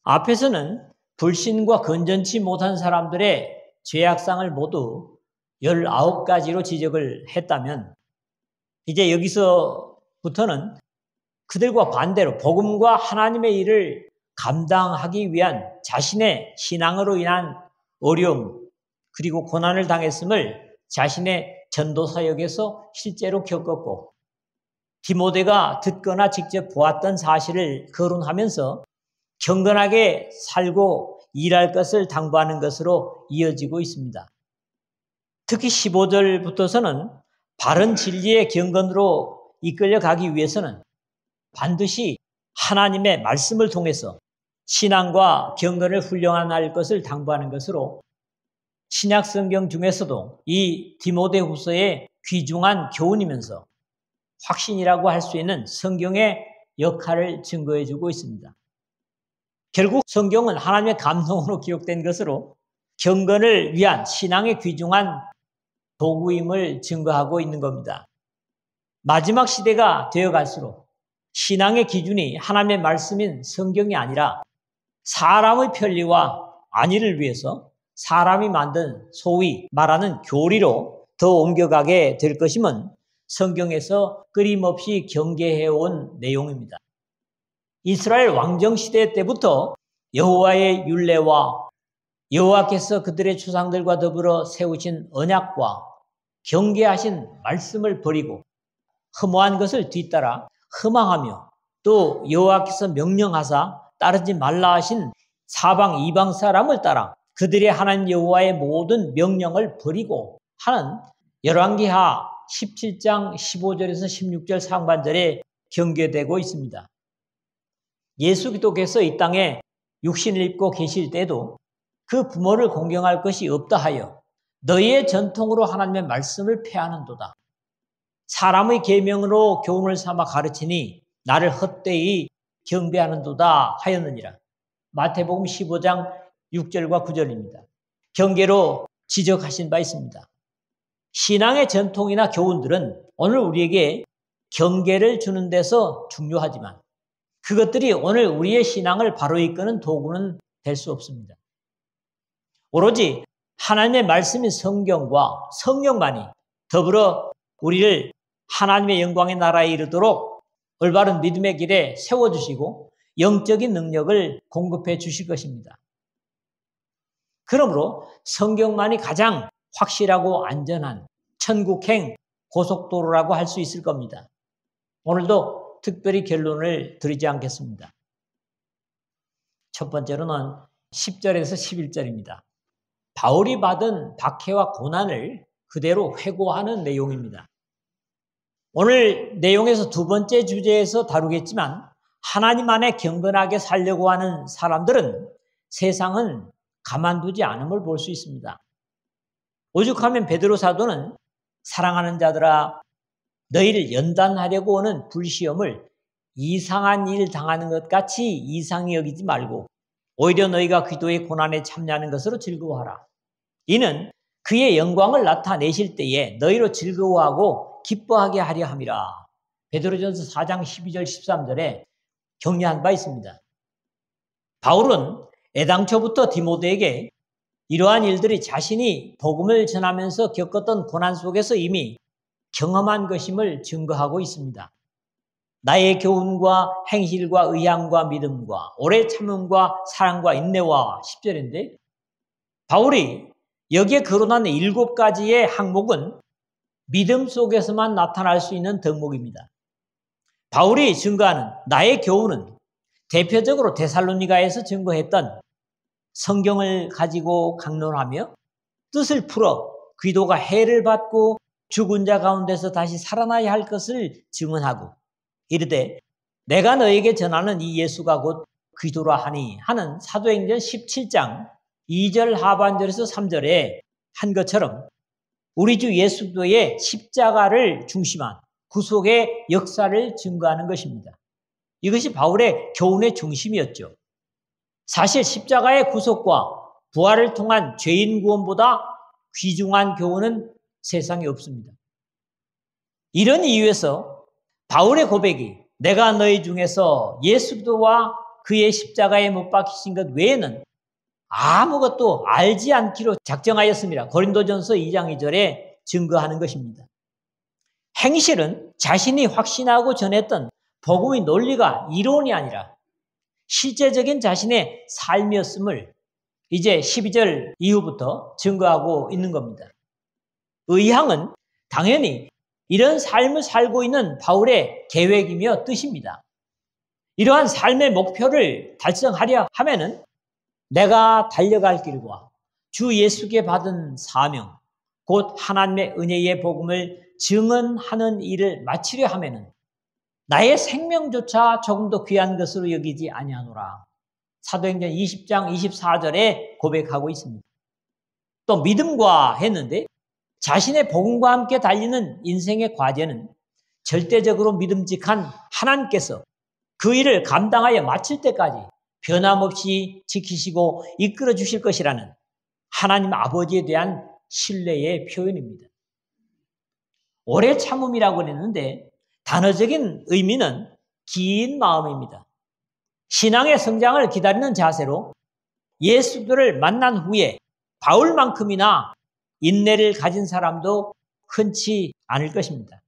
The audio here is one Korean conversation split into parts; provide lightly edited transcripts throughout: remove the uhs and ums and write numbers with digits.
앞에서는 불신과 건전치 못한 사람들의 죄악상을 모두 19가지로 지적을 했다면 이제 여기서부터는 그들과 반대로 복음과 하나님의 일을 감당하기 위한 자신의 신앙으로 인한 어려움 그리고 고난을 당했음을 자신의 전도 사역에서 실제로 겪었고 디모데가 듣거나 직접 보았던 사실을 거론하면서 경건하게 살고 일할 것을 당부하는 것으로 이어지고 있습니다. 특히 15절부터서는 바른 진리의 경건으로 이끌려 가기 위해서는 반드시 하나님의 말씀을 통해서 신앙과 경건을 훈련할 것을 당부하는 것으로 신약 성경 중에서도 이 디모데후서의 귀중한 교훈이면서 확신이라고 할 수 있는 성경의 역할을 증거해 주고 있습니다. 결국 성경은 하나님의 감동으로 기록된 것으로 경건을 위한 신앙의 귀중한 도구임을 증거하고 있는 겁니다. 마지막 시대가 되어갈수록 신앙의 기준이 하나님의 말씀인 성경이 아니라 사람의 편리와 안위를 위해서 사람이 만든 소위 말하는 교리로 더 옮겨가게 될 것임은 성경에서 끊임없이 경계해온 내용입니다. 이스라엘 왕정시대 때부터 여호와의 율례와 여호와께서 그들의 조상들과 더불어 세우신 언약과 경계하신 말씀을 버리고 허무한 것을 뒤따라 허망하며 또 여호와께서 명령하사 따르지 말라 하신 사방 이방 사람을 따라 그들의 하나님 여호와의 모든 명령을 버리고 하는 열왕기하 17장 15절에서 16절 상반절에 경계되고 있습니다. 예수 그리스도께서 이 땅에 육신을 입고 계실 때도 그 부모를 공경할 것이 없다 하여 너희의 전통으로 하나님의 말씀을 폐하는도다. 사람의 계명으로 교훈을 삼아 가르치니 나를 헛되이 경배하는도다 하였느니라. 마태복음 15장 6절과 9절입니다. 경계로 지적하신 바 있습니다. 신앙의 전통이나 교훈들은 오늘 우리에게 경계를 주는 데서 중요하지만 그것들이 오늘 우리의 신앙을 바로 이끄는 도구는 될 수 없습니다. 오로지 하나님의 말씀인 성경과 성령만이 더불어 우리를 하나님의 영광의 나라에 이르도록 올바른 믿음의 길에 세워주시고 영적인 능력을 공급해 주실 것입니다. 그러므로 성경만이 가장 확실하고 안전한 천국행 고속도로라고 할 수 있을 겁니다. 오늘도 특별히 결론을 드리지 않겠습니다. 첫 번째로는 10절에서 11절입니다. 바울이 받은 박해와 고난을 그대로 회고하는 내용입니다. 오늘 내용에서 두 번째 주제에서 다루겠지만 하나님 안에 경건하게 살려고 하는 사람들은 세상은 가만두지 않음을 볼 수 있습니다. 오죽하면 베드로 사도는 사랑하는 자들아 너희를 연단하려고 오는 불시험을 이상한 일 당하는 것 같이 이상히 여기지 말고 오히려 너희가 기도의 고난에 참여하는 것으로 즐거워하라. 이는 그의 영광을 나타내실 때에 너희로 즐거워하고 기뻐하게 하려 함이라. 베드로전서 4장 12절 13절에 격려한 바 있습니다. 바울은 애당초부터 디모데에게 이러한 일들이 자신이 복음을 전하면서 겪었던 고난 속에서 이미 경험한 것임을 증거하고 있습니다. 나의 교훈과 행실과 의향과 믿음과 오래 참음과 사랑과 인내와 10절인데 바울이 여기에 거론하는 7가지의 항목은 믿음 속에서만 나타날 수 있는 덕목입니다. 바울이 증거하는 나의 교훈은 대표적으로 데살로니가에서 증거했던 성경을 가지고 강론하며 뜻을 풀어 귀도가 해를 받고 죽은 자 가운데서 다시 살아나야 할 것을 증언하고 이르되 내가 너에게 전하는 이 예수가 곧 귀도라 하니 하는 사도행전 17장 2절 하반절에서 3절에 한 것처럼 우리 주 예수 그리스도의 십자가를 중심한 구속의 역사를 증거하는 것입니다. 이것이 바울의 교훈의 중심이었죠. 사실 십자가의 구속과 부활을 통한 죄인 구원보다 귀중한 교훈은 세상에 없습니다. 이런 이유에서 바울의 고백이 내가 너희 중에서 예수 그리스도와 그의 십자가에 못 박히신 것 외에는 아무것도 알지 않기로 작정하였습니다. 고린도전서 2장 2절에 증거하는 것입니다. 행실은 자신이 확신하고 전했던 복음의 논리가 이론이 아니라 실제적인 자신의 삶이었음을 이제 12절 이후부터 증거하고 있는 겁니다. 의향은 당연히 이런 삶을 살고 있는 바울의 계획이며 뜻입니다. 이러한 삶의 목표를 달성하려 하면은 내가 달려갈 길과 주 예수께 받은 사명, 곧 하나님의 은혜의 복음을 증언하는 일을 마치려 하면은 나의 생명조차 조금 더 귀한 것으로 여기지 아니하노라. 사도행전 20장 24절에 고백하고 있습니다. 또 믿음과 했는데 자신의 복음과 함께 달리는 인생의 과제는 절대적으로 믿음직한 하나님께서 그 일을 감당하여 마칠 때까지 변함없이 지키시고 이끌어 주실 것이라는 하나님 아버지에 대한 신뢰의 표현입니다. 오래 참음이라고 했는데 단어적인 의미는 긴 마음입니다. 신앙의 성장을 기다리는 자세로 예수들을 만난 후에 바울만큼이나 인내를 가진 사람도 흔치 않을 것입니다.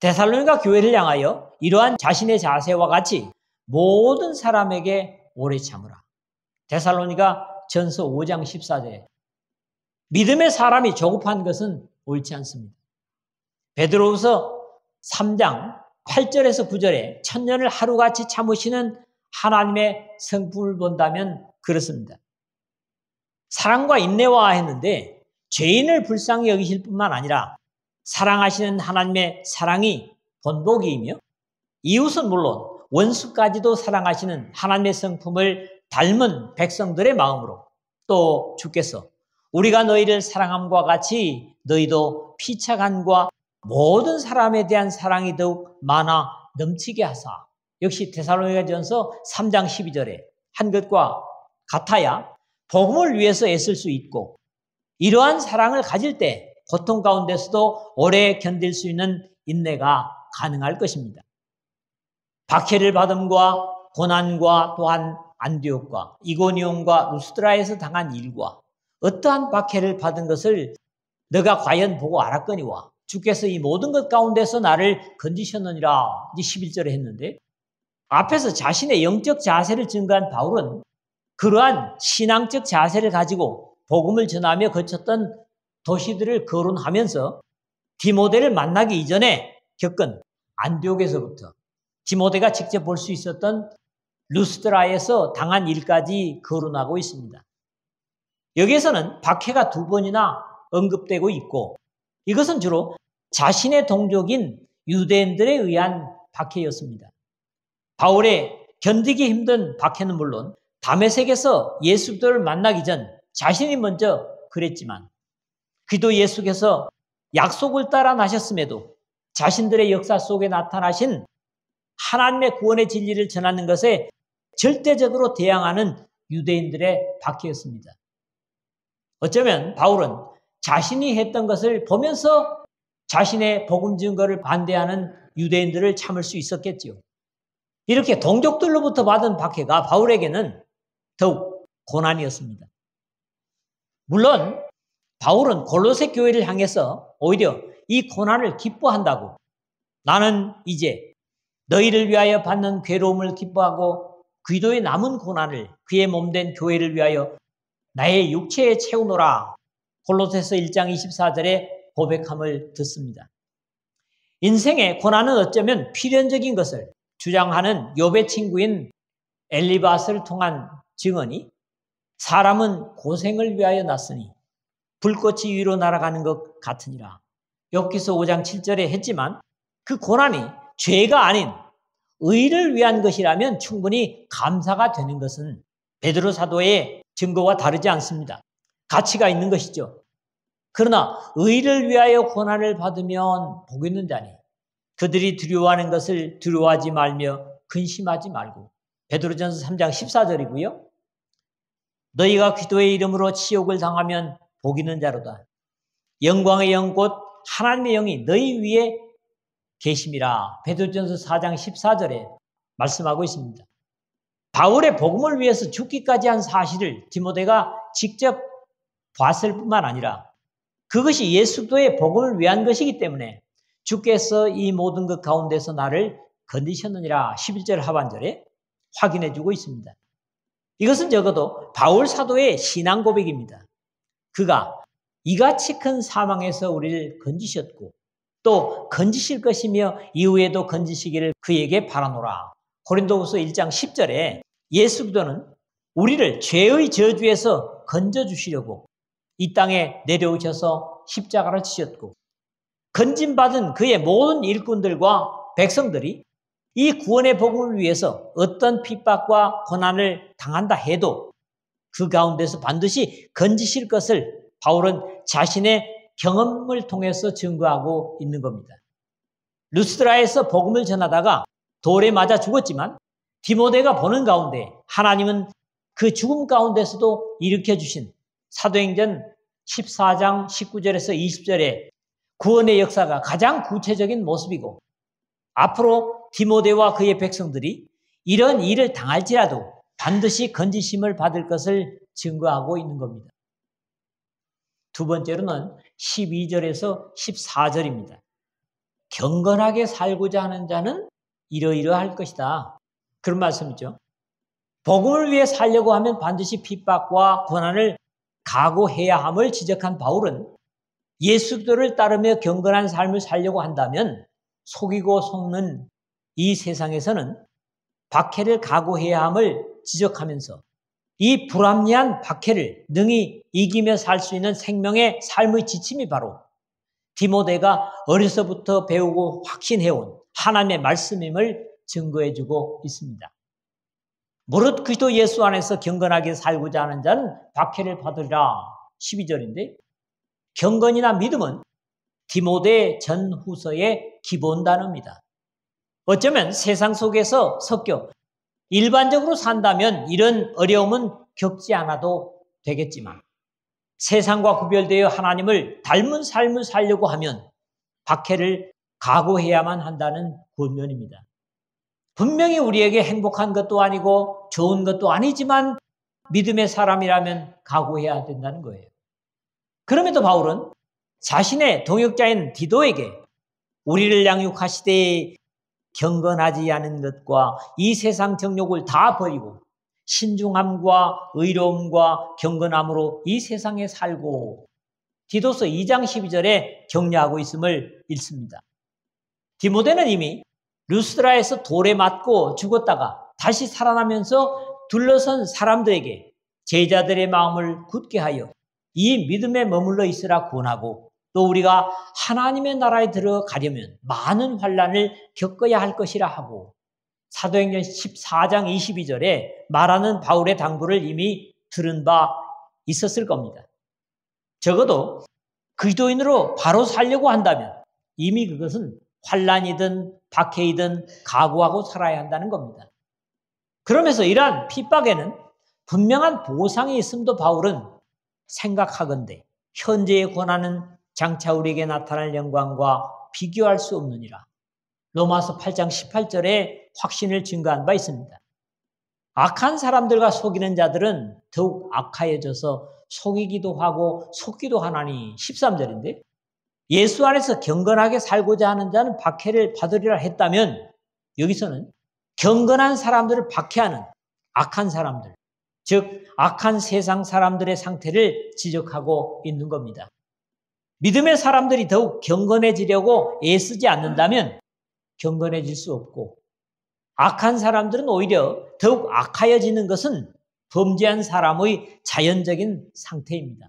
데살로니가 교회를 향하여 이러한 자신의 자세와 같이 모든 사람에게 오래 참으라. 데살로니가 전서 5장 14절에 믿음의 사람이 조급한 것은 옳지 않습니다. 베드로후서 3장 8절에서 9절에 천년을 하루같이 참으시는 하나님의 성품을 본다면 그렇습니다. 사랑과 인내와 했는데 죄인을 불쌍히 여기실 뿐만 아니라 사랑하시는 하나님의 사랑이 본보기이며 이웃은 물론 원수까지도 사랑하시는 하나님의 성품을 닮은 백성들의 마음으로 또 주께서 우리가 너희를 사랑함과 같이 너희도 피차간과 모든 사람에 대한 사랑이 더욱 많아 넘치게 하사. 역시 데살로니가전서 3장 12절에 한 것과 같아야 복음을 위해서 애쓸 수 있고 이러한 사랑을 가질 때 고통 가운데서도 오래 견딜 수 있는 인내가 가능할 것입니다. 박해를 받음과 고난과 또한 안디옥과 이고니온과 루스드라에서 당한 일과 어떠한 박해를 받은 것을 너가 과연 보고 알았거니와 주께서 이 모든 것 가운데서 나를 건지셨느니라 11절에 했는데 앞에서 자신의 영적 자세를 증거한 바울은 그러한 신앙적 자세를 가지고 복음을 전하며 거쳤던 도시들을 거론하면서 디모데를 만나기 이전에 겪은 안디옥에서부터 디모데가 직접 볼 수 있었던 루스드라에서 당한 일까지 거론하고 있습니다. 여기에서는 박해가 2번이나 언급되고 있고 이것은 주로 자신의 동족인 유대인들에 의한 박해였습니다. 바울의 견디기 힘든 박해는 물론 다메섹에서 예수들을 만나기 전 자신이 먼저 그랬지만 그도 예수께서 약속을 따라 나셨음에도 자신들의 역사 속에 나타나신 하나님의 구원의 진리를 전하는 것에 절대적으로 대항하는 유대인들의 박해였습니다. 어쩌면 바울은 자신이 했던 것을 보면서 자신의 복음 증거를 반대하는 유대인들을 참을 수 있었겠지요. 이렇게 동족들로부터 받은 박해가 바울에게는 더욱 고난이었습니다. 물론 바울은 골로새 교회를 향해서 오히려 이 고난을 기뻐한다고 나는 이제 너희를 위하여 받는 괴로움을 기뻐하고 귀도에 남은 고난을 그의 몸된 교회를 위하여 나의 육체에 채우노라 골로새서 1장 24절에 고백함을 듣습니다. 인생의 고난은 어쩌면 필연적인 것을 주장하는 욥의 친구인 엘리바스를 통한 증언이 사람은 고생을 위하여 났으니 불꽃이 위로 날아가는 것 같으니라. 욥기서 5장 7절에 했지만 그 고난이 죄가 아닌 의를 위한 것이라면 충분히 감사가 되는 것은 베드로 사도의 증거와 다르지 않습니다. 가치가 있는 것이죠. 그러나 의를 위하여 고난을 받으면 복 있는 자니 그들이 두려워하는 것을 두려워하지 말며 근심하지 말고 베드로전서 3장 14절이고요. 너희가 기도의 이름으로 치욕을 당하면 복 있는 자로다. 영광의 영 곧 하나님의 영이 너희 위에 계심이라 베드로전서 4장 14절에 말씀하고 있습니다. 바울의 복음을 위해서 죽기까지 한 사실을 디모데가 직접 봤을 뿐만 아니라 그것이 예수도의 복음을 위한 것이기 때문에 주께서 이 모든 것 가운데서 나를 건지셨느니라 11절 하반절에 확인해 주고 있습니다. 이것은 적어도 바울 사도의 신앙 고백입니다. 그가 이같이 큰 사망에서 우리를 건지셨고 또 건지실 것이며 이후에도 건지시기를 그에게 바라노라. 고린도후서 1장 10절에 예수 그리스도는 우리를 죄의 저주에서 건져주시려고 이 땅에 내려오셔서 십자가를 치셨고 건진받은 그의 모든 일꾼들과 백성들이 이 구원의 복음을 위해서 어떤 핍박과 고난을 당한다 해도 그 가운데서 반드시 건지실 것을 바울은 자신의 경험을 통해서 증거하고 있는 겁니다. 루스드라에서 복음을 전하다가 돌에 맞아 죽었지만 디모데가 보는 가운데 하나님은 그 죽음 가운데서도 일으켜주신 사도행전 14장 19절에서 20절의 구원의 역사가 가장 구체적인 모습이고 앞으로 디모데와 그의 백성들이 이런 일을 당할지라도 반드시 건지심을 받을 것을 증거하고 있는 겁니다. 두 번째로는 12절에서 14절입니다. 경건하게 살고자 하는 자는 이러이러할 것이다. 그런 말씀이죠. 복음을 위해 살려고 하면 반드시 핍박과 고난을 각오해야 함을 지적한 바울은 예수 그리스도를 따르며 경건한 삶을 살려고 한다면 속이고 속는 이 세상에서는 박해를 각오해야 함을 지적하면서 이 불합리한 박해를 능히 이기며 살 수 있는 생명의 삶의 지침이 바로 디모데가 어려서부터 배우고 확신해온 하나님의 말씀임을 증거해주고 있습니다. 무릇 그리스도 예수 안에서 경건하게 살고자 하는 자는 박해를 받으리라 12절인데 경건이나 믿음은 디모데 전후서의 기본 단어입니다. 어쩌면 세상 속에서 섞여 일반적으로 산다면 이런 어려움은 겪지 않아도 되겠지만 세상과 구별되어 하나님을 닮은 삶을 살려고 하면 박해를 각오해야만 한다는 권면입니다. 분명히 우리에게 행복한 것도 아니고 좋은 것도 아니지만 믿음의 사람이라면 각오해야 된다는 거예요. 그럼에도 바울은 자신의 동역자인 디도에게 우리를 양육하시되 경건하지 않은 것과 이 세상 정욕을 다 버리고 신중함과 의로움과 경건함으로 이 세상에 살고 디도서 2장 12절에 격려하고 있음을 읽습니다. 디모데는 이미 루스드라에서 돌에 맞고 죽었다가 다시 살아나면서 둘러선 사람들에게 제자들의 마음을 굳게 하여 이 믿음에 머물러 있으라 권하고 또 우리가 하나님의 나라에 들어가려면 많은 환난을 겪어야 할 것이라 하고 사도행전 14장 22절에 말하는 바울의 당부를 이미 들은 바 있었을 겁니다. 적어도 그리스도인으로 바로 살려고 한다면 이미 그것은 환난이든 박해이든 각오하고 살아야 한다는 겁니다. 그러면서 이러한 핍박에는 분명한 보상이 있음도 바울은 생각하건대 현재의 고난은 장차 우리에게 나타날 영광과 비교할 수 없느니라. 로마서 8장 18절에 확신을 증거한 바 있습니다. 악한 사람들과 속이는 자들은 더욱 악하여져서 속이기도 하고 속기도 하나니 13절인데 예수 안에서 경건하게 살고자 하는 자는 박해를 받으리라 했다면 여기서는 경건한 사람들을 박해하는 악한 사람들, 즉 악한 세상 사람들의 상태를 지적하고 있는 겁니다. 믿음의 사람들이 더욱 경건해지려고 애쓰지 않는다면 경건해질 수 없고 악한 사람들은 오히려 더욱 악하여지는 것은 범죄한 사람의 자연적인 상태입니다.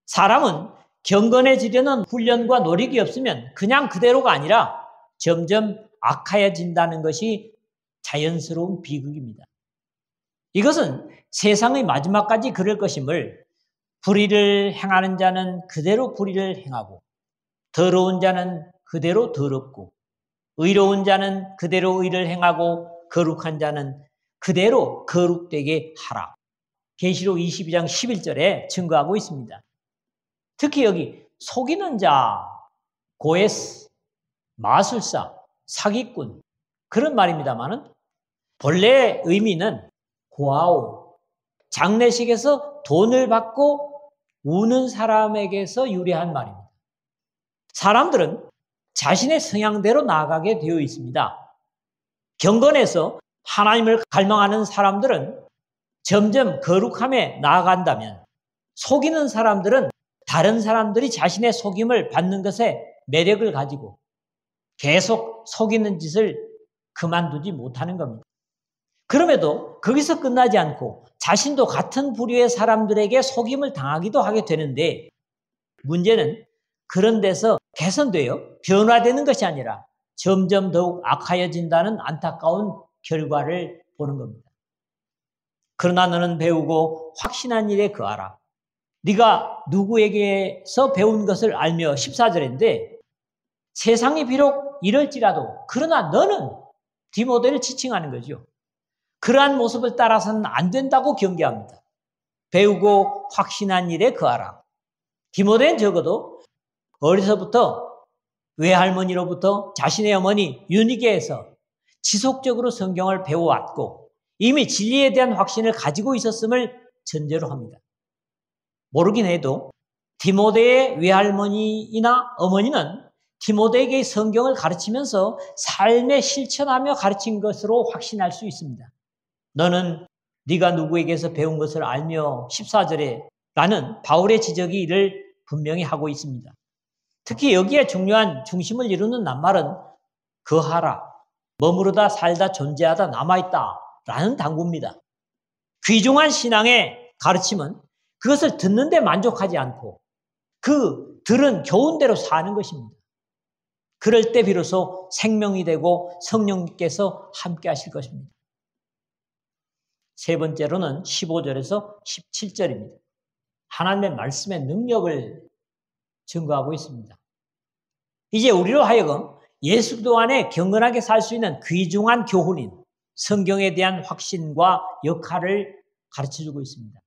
사람은 경건해지려는 훈련과 노력이 없으면 그냥 그대로가 아니라 점점 악하여진다는 것이 자연스러운 비극입니다. 이것은 세상의 마지막까지 그럴 것임을 불의를 행하는 자는 그대로 불의를 행하고 더러운 자는 그대로 더럽고 의로운 자는 그대로 의를 행하고 거룩한 자는 그대로 거룩되게 하라. 계시록 22장 11절에 증거하고 있습니다. 특히 여기 속이는 자, 고에스, 마술사, 사기꾼 그런 말입니다만은 본래 의미는 고아오. 장례식에서 돈을 받고 우는 사람에게서 유래한 말입니다. 사람들은 자신의 성향대로 나아가게 되어 있습니다. 경건에서 하나님을 갈망하는 사람들은 점점 거룩함에 나아간다면, 속이는 사람들은 다른 사람들이 자신의 속임을 받는 것에 매력을 가지고 계속 속이는 짓을 그만두지 못하는 겁니다. 그럼에도 거기서 끝나지 않고 자신도 같은 부류의 사람들에게 속임을 당하기도 하게 되는데, 문제는 그런 데서 개선되어 변화되는 것이 아니라 점점 더욱 악하여진다는 안타까운 결과를 보는 겁니다. 그러나 너는 배우고 확신한 일에 거하라. 네가 누구에게서 배운 것을 알며, 14절인데 세상이 비록 이럴지라도 그러나 너는, 디모데를 지칭하는 거죠. 그러한 모습을 따라서는 안 된다고 경계합니다. 배우고 확신한 일에 거하라. 디모데는 적어도 어려서부터 외할머니로부터 자신의 어머니 유니게에서 지속적으로 성경을 배워왔고 이미 진리에 대한 확신을 가지고 있었음을 전제로 합니다. 모르긴 해도 디모데의 외할머니나 어머니는 디모데에게 성경을 가르치면서 삶에 실천하며 가르친 것으로 확신할 수 있습니다. 너는 네가 누구에게서 배운 것을 알며, 14절에 라는 바울의 지적이 이를 분명히 하고 있습니다. 특히 여기에 중요한 중심을 이루는 낱말은 거하라, 머무르다 살다 존재하다 남아있다 라는 단구입니다. 귀중한 신앙의 가르침은 그것을 듣는데 만족하지 않고 그 들은 교훈대로 사는 것입니다. 그럴 때 비로소 생명이 되고 성령님께서 함께 하실 것입니다. 세 번째로는 15절에서 17절입니다. 하나님의 말씀의 능력을 증거하고 있습니다. 이제 우리로 하여금 예수 그리스도 안에 경건하게 살 수 있는 귀중한 교훈인 성경에 대한 확신과 역할을 가르쳐주고 있습니다.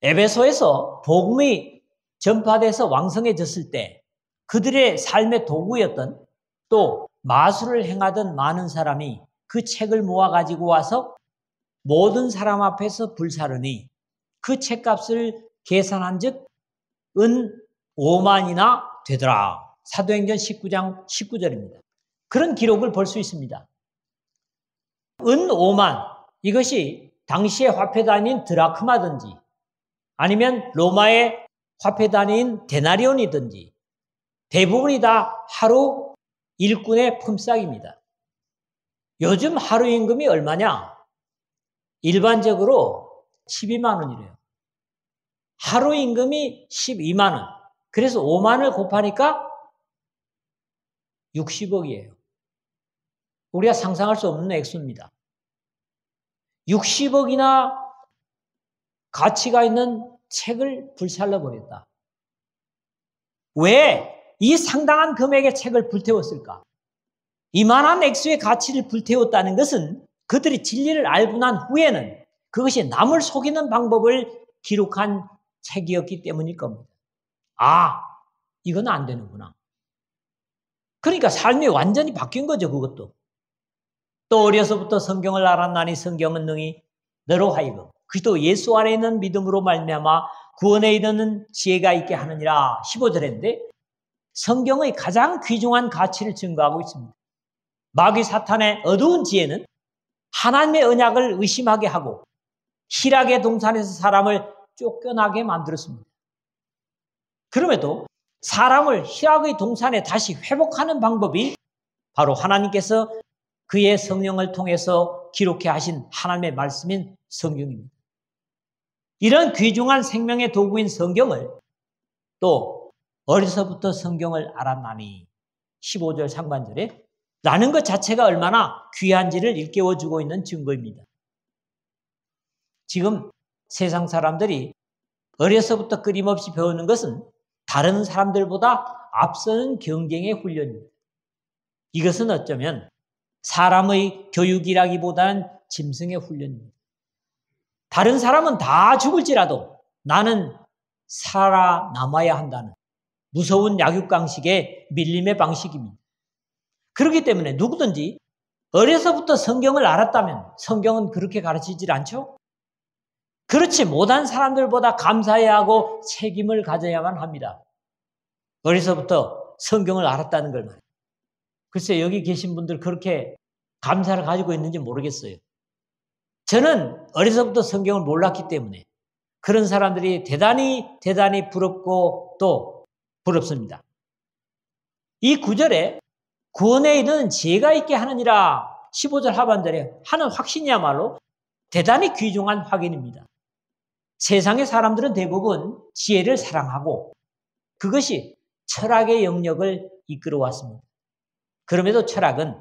에베소에서 복음이 전파돼서 왕성해졌을 때 그들의 삶의 도구였던, 또 마술을 행하던 많은 사람이 그 책을 모아가지고 와서 모든 사람 앞에서 불사르니 그 책값을 계산한 즉 은 5만이나 되더라. 사도행전 19장 19절입니다. 그런 기록을 볼 수 있습니다. 은 5만, 이것이 당시의 화폐 단위인 드라크마든지 아니면 로마의 화폐 단위인 데나리온이든지 대부분이 다 하루 일꾼의 품삯입니다. 요즘 하루 임금이 얼마냐? 일반적으로 12만 원이래요. 하루 임금이 12만 원. 그래서 5만을 곱하니까 60억이에요. 우리가 상상할 수 없는 액수입니다. 60억이나 가치가 있는 책을 불살라 버렸다. 왜 이 상당한 금액의 책을 불태웠을까? 이만한 액수의 가치를 불태웠다는 것은 그들이 진리를 알고 난 후에는 그것이 남을 속이는 방법을 기록한 책이었기 때문일 겁니다. 아, 이건 안 되는구나. 그러니까 삶이 완전히 바뀐 거죠, 그것도. 또 어려서부터 성경을 알았나니 성경은 능히 너로 하여금 그리스도 예수 안에 있는 믿음으로 말미암아 구원에 이르는 지혜가 있게 하느니라. 15절인데 성경의 가장 귀중한 가치를 증거하고 있습니다. 마귀 사탄의 어두운 지혜는 하나님의 언약을 의심하게 하고 희락의 동산에서 사람을 쫓겨나게 만들었습니다. 그럼에도 사람을 희락의 동산에 다시 회복하는 방법이 바로 하나님께서 그의 성령을 통해서 기록해 하신 하나님의 말씀인 성경입니다. 이런 귀중한 생명의 도구인 성경을 또 어려서부터 성경을 알았나니 15절 상반절에 라는 것 자체가 얼마나 귀한지를 일깨워주고 있는 증거입니다. 지금 세상 사람들이 어려서부터 끊임없이 배우는 것은 다른 사람들보다 앞서는 경쟁의 훈련입니다. 이것은 어쩌면 사람의 교육이라기보다는 짐승의 훈련입니다. 다른 사람은 다 죽을지라도 나는 살아남아야 한다는 무서운 약육강식의 밀림의 방식입니다. 그렇기 때문에 누구든지 어려서부터 성경을 알았다면 성경은 그렇게 가르치질 않죠? 그렇지 못한 사람들보다 감사해야 하고 책임을 가져야만 합니다. 어려서부터 성경을 알았다는 걸 말해요. 글쎄 여기 계신 분들 그렇게 감사를 가지고 있는지 모르겠어요. 저는 어려서부터 성경을 몰랐기 때문에 그런 사람들이 대단히 부럽고 또 부럽습니다. 이 구절에 구원에 이르는 지혜가 있게 하느니라 15절 하반절에 하는 확신이야말로 대단히 귀중한 확인입니다. 세상의 사람들은 대부분 지혜를 사랑하고 그것이 철학의 영역을 이끌어왔습니다. 그럼에도 철학은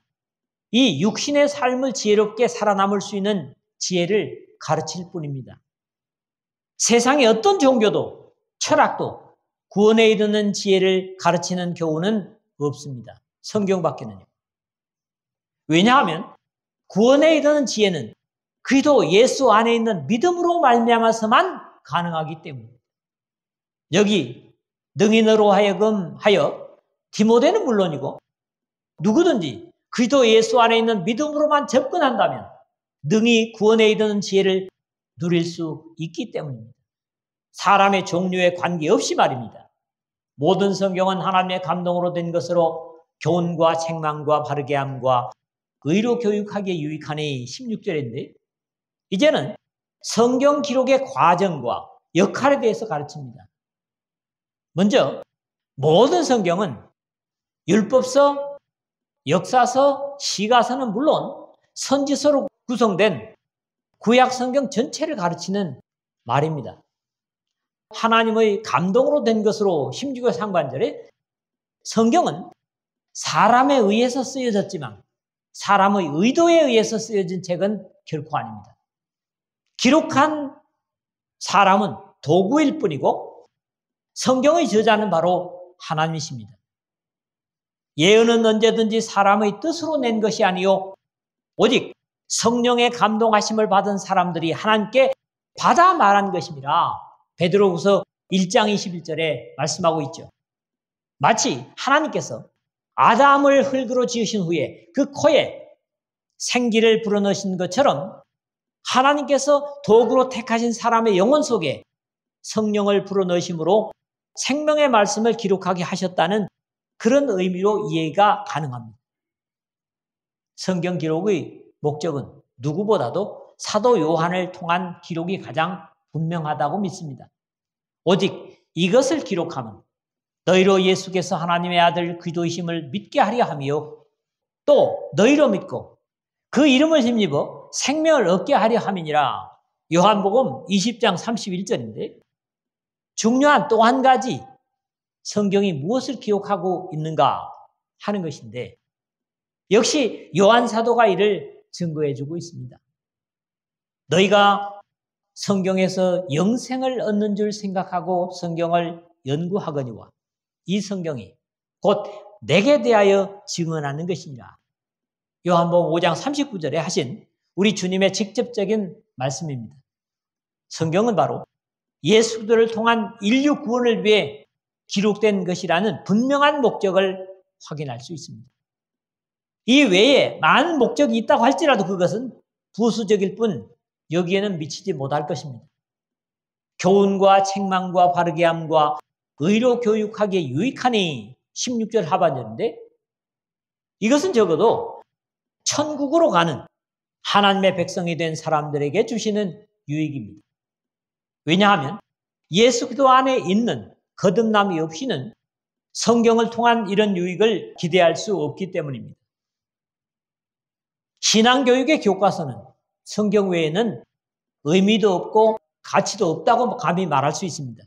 이 육신의 삶을 지혜롭게 살아남을 수 있는 지혜를 가르칠 뿐입니다. 세상의 어떤 종교도 철학도 구원에 이르는 지혜를 가르치는 교훈은 없습니다. 성경밖에는요. 왜냐하면 구원에 이르는 지혜는 그리스도 예수 안에 있는 믿음으로 말미암아서만 가능하기 때문입니다. 여기 능인으로 하여금 하여 디모데는 물론이고 누구든지 그리스도 예수 안에 있는 믿음으로만 접근한다면 능히 구원에 이르는 지혜를 누릴 수 있기 때문입니다. 사람의 종류에 관계없이 말입니다. 모든 성경은 하나님의 감동으로 된 것으로 교훈과 책망과 바르게 함과 의로 교육하기에 유익하니 16절인데 이제는 성경 기록의 과정과 역할에 대해서 가르칩니다. 먼저 모든 성경은 율법서, 역사서, 시가서는 물론 선지서로 구성된 구약 성경 전체를 가르치는 말입니다. 하나님의 감동으로 된 것으로 16절 상반절에 성경은 사람에 의해서 쓰여졌지만 사람의 의도에 의해서 쓰여진 책은 결코 아닙니다. 기록한 사람은 도구일 뿐이고 성경의 저자는 바로 하나님이십니다. 예언은 언제든지 사람의 뜻으로 낸 것이 아니요 오직 성령의 감동하심을 받은 사람들이 하나님께 받아 말한 것입니다. 베드로후서 1장 21절에 말씀하고 있죠. 마치 하나님께서 아담을 흙으로 지으신 후에 그 코에 생기를 불어넣으신 것처럼 하나님께서 도구로 택하신 사람의 영혼 속에 성령을 불어넣으심으로 생명의 말씀을 기록하게 하셨다는 그런 의미로 이해가 가능합니다. 성경 기록의 목적은 누구보다도 사도 요한을 통한 기록이 가장 분명하다고 믿습니다. 오직 이것을 기록하면 너희로 예수께서 하나님의 아들 그리스도이심을 믿게 하려 하며 또 너희로 믿고 그 이름을 힘입어 생명을 얻게 하려 함이니라. 요한복음 20장 31절인데 중요한 또 한 가지 성경이 무엇을 기록하고 있는가 하는 것인데 역시 요한 사도가 이를 증거해주고 있습니다. 너희가 성경에서 영생을 얻는 줄 생각하고 성경을 연구하거니와 이 성경이 곧 내게 대하여 증언하는 것이니라. 요한복음 5장 39절에 하신 우리 주님의 직접적인 말씀입니다. 성경은 바로 예수 그리스도를 통한 인류 구원을 위해 기록된 것이라는 분명한 목적을 확인할 수 있습니다. 이 외에 많은 목적이 있다고 할지라도 그것은 부수적일 뿐 여기에는 미치지 못할 것입니다. 교훈과 책망과 바르게 함과 의로 교육하기에 유익하니 16절 하반절인데 이것은 적어도 천국으로 가는 하나님의 백성이 된 사람들에게 주시는 유익입니다. 왜냐하면 예수 그리스도 안에 있는 거듭남이 없이는 성경을 통한 이런 유익을 기대할 수 없기 때문입니다. 신앙교육의 교과서는 성경 외에는 의미도 없고 가치도 없다고 감히 말할 수 있습니다.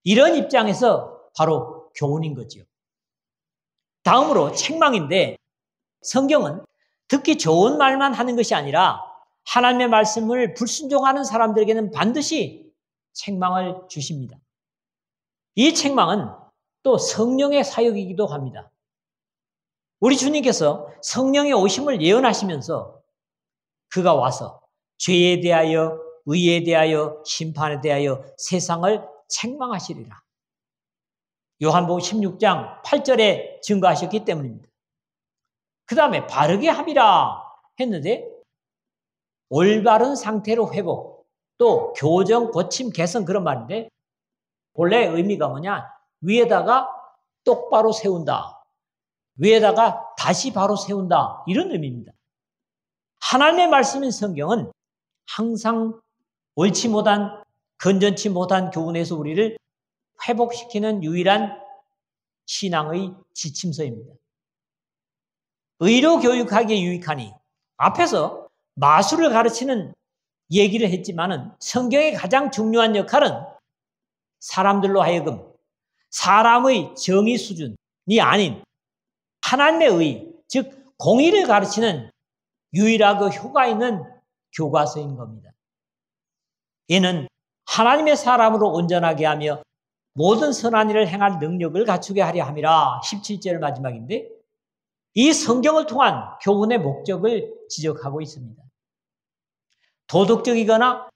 이런 입장에서 바로 교훈인 거죠. 다음으로 책망인데 성경은 듣기 좋은 말만 하는 것이 아니라 하나님의 말씀을 불순종하는 사람들에게는 반드시 책망을 주십니다. 이 책망은 또 성령의 사역이기도 합니다. 우리 주님께서 성령의 오심을 예언하시면서 그가 와서 죄에 대하여 의에 대하여 심판에 대하여 세상을 책망하시리라. 요한복음 16장 8절에 증거하셨기 때문입니다. 그 다음에 바르게 함이라 했는데 올바른 상태로 회복, 또 교정, 고침, 개선 그런 말인데 본래 의미가 뭐냐? 위에다가 똑바로 세운다. 위에다가 다시 바로 세운다. 이런 의미입니다. 하나님의 말씀인 성경은 항상 옳지 못한, 건전치 못한 교훈에서 우리를 회복시키는 유일한 신앙의 지침서입니다. 의로 교육하기에 유익하니 앞에서 마술을 가르치는 얘기를 했지만은 성경의 가장 중요한 역할은 사람들로 하여금 사람의 정의 수준이 아닌 하나님의 의, 즉 공의를 가르치는 유일하고 효과 있는 교과서인 겁니다. 이는 하나님의 사람으로 온전하게 하며 모든 선한 일을 행할 능력을 갖추게 하려 함이라. 17절 마지막인데 이 성경을 통한 교훈의 목적을 지적하고 있습니다. 도덕적이거나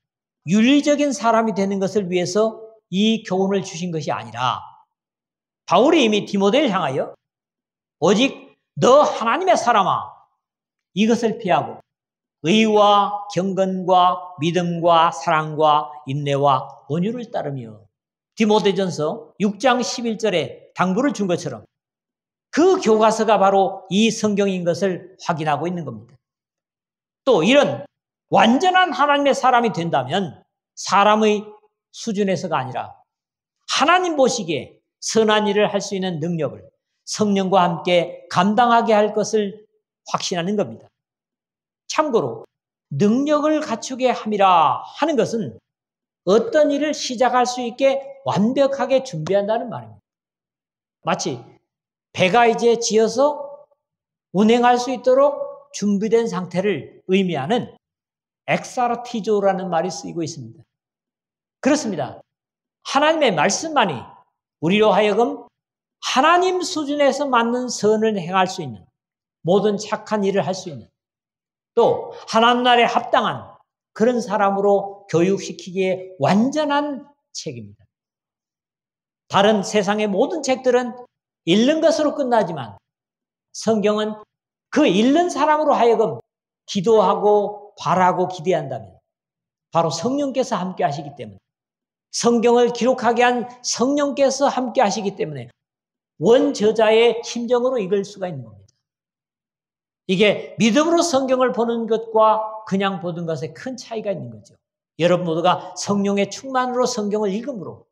윤리적인 사람이 되는 것을 위해서 이 교훈을 주신 것이 아니라 바울이 이미 디모데를 향하여 오직 너 하나님의 사람아 이것을 피하고 의와 경건과 믿음과 사랑과 인내와 온유를 따르며 디모데전서 6장 11절에 당부를 준 것처럼 그 교과서가 바로 이 성경인 것을 확인하고 있는 겁니다. 또 이런 완전한 하나님의 사람이 된다면 사람의 수준에서가 아니라 하나님 보시기에 선한 일을 할 수 있는 능력을 성령과 함께 감당하게 할 것을 확신하는 겁니다. 참고로 능력을 갖추게 함이라 하는 것은 어떤 일을 시작할 수 있게 완벽하게 준비한다는 말입니다. 마치 배가 이제 지어서 운행할 수 있도록 준비된 상태를 의미하는 엑사르티조라는 말이 쓰이고 있습니다. 그렇습니다. 하나님의 말씀만이 우리로 하여금 하나님 수준에서 맞는 선을 행할 수 있는 모든 착한 일을 할 수 있는 또 하나님 나라에 합당한 그런 사람으로 교육시키기에 완전한 책입니다. 다른 세상의 모든 책들은 읽는 것으로 끝나지만 성경은 그 읽는 사람으로 하여금 기도하고 바라고 기대한다면 바로 성령께서 함께 하시기 때문에 성경을 기록하게 한 성령께서 함께 하시기 때문에 원저자의 심정으로 읽을 수가 있는 겁니다. 이게 믿음으로 성경을 보는 것과 그냥 보는 것에 큰 차이가 있는 거죠. 여러분 모두가 성령의 충만으로 성경을 읽음으로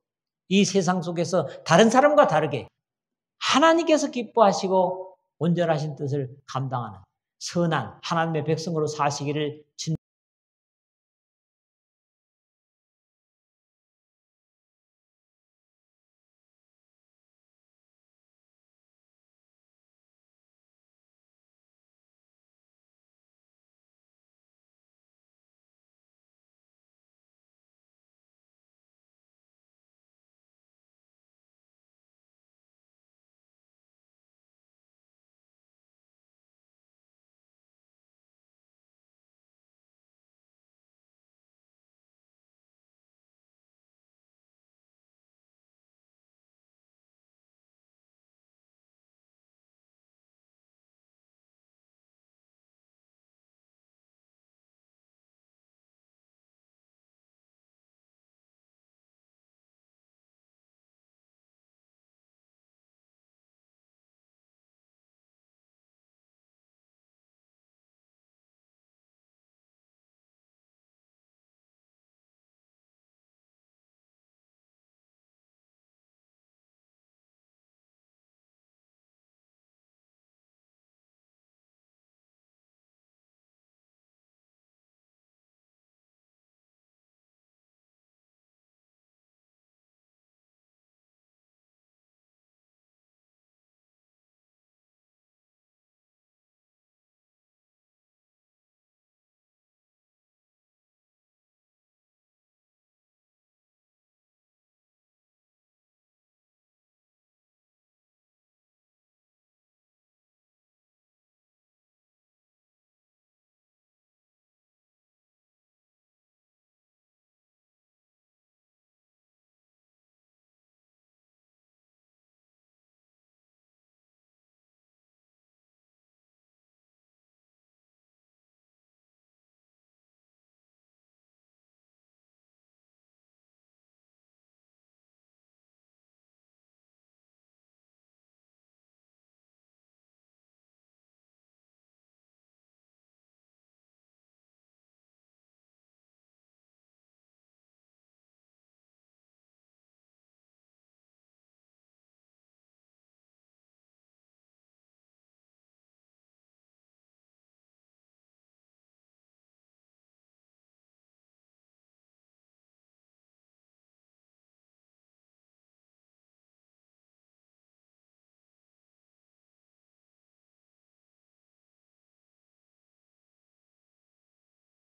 이 세상 속에서 다른 사람과 다르게 하나님께서 기뻐하시고 온전하신 뜻을 감당하는 선한 하나님의 백성으로 사시기를